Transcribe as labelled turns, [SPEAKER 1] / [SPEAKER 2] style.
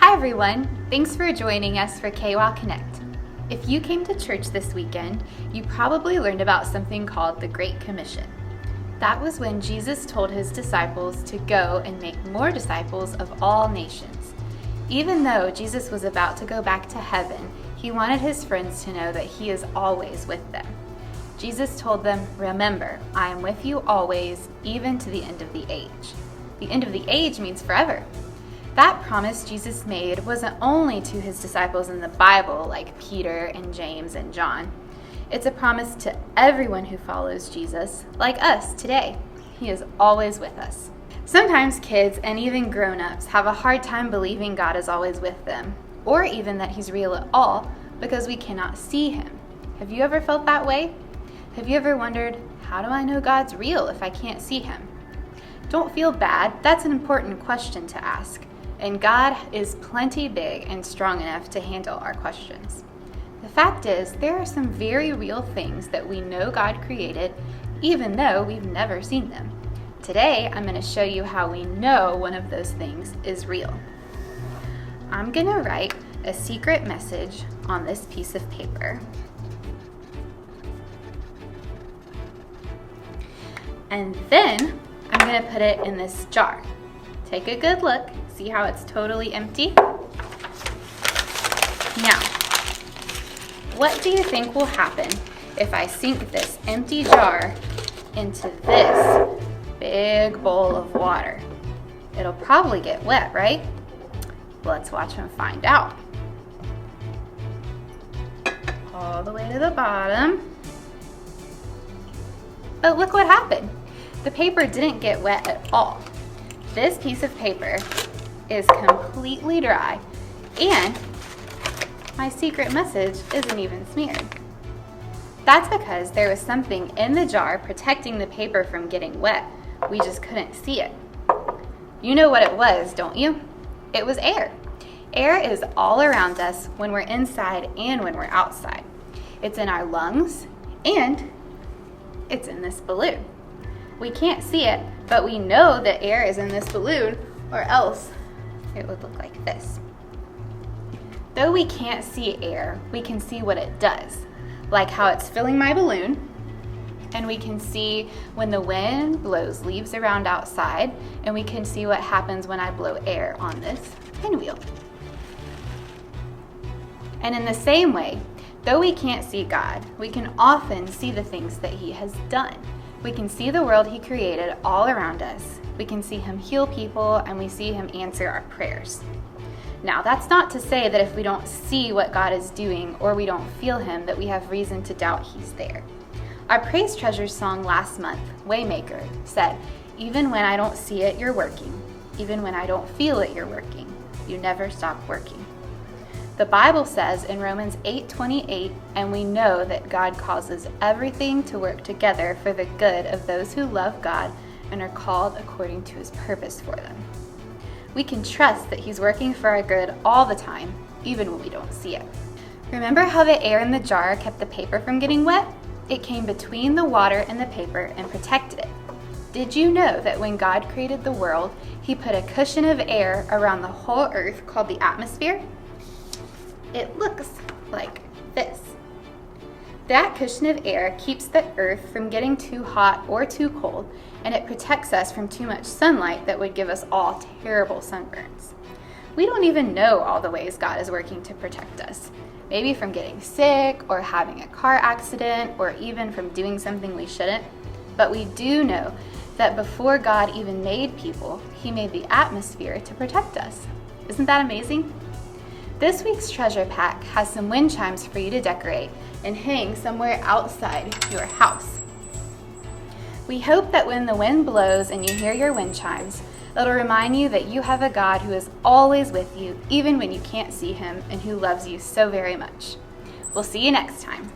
[SPEAKER 1] Hi everyone, thanks for joining us for KWOW Connect. If you came to church this weekend, you probably learned about something called the Great Commission. That was when Jesus told his disciples to go and make more disciples of all nations. Even though Jesus was about to go back to heaven, he wanted his friends to know that he is always with them. Jesus told them, "Remember, I am with you always, even to the end of the age." The end of the age means forever. That promise Jesus made wasn't only to his disciples in the Bible, like Peter and James and John. It's a promise to everyone who follows Jesus, like us today. He is always with us. Sometimes kids and even grown-ups have a hard time believing God is always with them, or even that he's real at all, because we cannot see him. Have you ever felt that way? Have you ever wondered, how do I know God's real if I can't see him? Don't feel bad. That's an important question to ask. And God is plenty big and strong enough to handle our questions. The fact is, there are some very real things that we know God created, even though we've never seen them. Today, I'm going to show you how we know one of those things is real. I'm going to write a secret message on this piece of paper. And then I'm going to put it in this jar. Take a good look. See how it's totally empty? Now, what do you think will happen if I sink this empty jar into this big bowl of water? It'll probably get wet, right? Let's watch and find out. All the way to the bottom. But look what happened. The paper didn't get wet at all. This piece of paper is completely dry, and my secret message isn't even smeared. That's because there was something in the jar protecting the paper from getting wet. We just couldn't see it. You know what it was, don't you? It was air. Air is all around us when we're inside and when we're outside. It's in our lungs, and it's in this balloon. We can't see it, but we know that air is in this balloon, or else it would look like this. Though we can't see air, we can see what it does, like how it's filling my balloon, and we can see when the wind blows leaves around outside, and we can see what happens when I blow air on this pinwheel. And in the same way, though we can't see God, we can often see the things that he has done. We can see the world he created all around us. We can see him heal people, and we see him answer our prayers. Now, that's not to say that if we don't see what God is doing or we don't feel him, that we have reason to doubt he's there. Our Praise Treasures song last month, Waymaker, said, "Even when I don't see it, you're working. Even when I don't feel it, you're working. You never stop working." The Bible says in Romans 8:28, and we know that God causes everything to work together for the good of those who love God and are called according to his purpose for them. We can trust that he's working for our good all the time, even when we don't see it. Remember how the air in the jar kept the paper from getting wet? It came between the water and the paper and protected it. Did you know that when God created the world, he put a cushion of air around the whole earth called the atmosphere? It looks like this. That cushion of air keeps the earth from getting too hot or too cold, and it protects us from too much sunlight that would give us all terrible sunburns. We don't even know all the ways God is working to protect us. Maybe from getting sick or having a car accident or even from doing something we shouldn't. But we do know that before God even made people, he made the atmosphere to protect us. Isn't that amazing? This week's treasure pack has some wind chimes for you to decorate and hang somewhere outside your house. We hope that when the wind blows and you hear your wind chimes, it'll remind you that you have a God who is always with you, even when you can't see him, and who loves you so very much. We'll see you next time.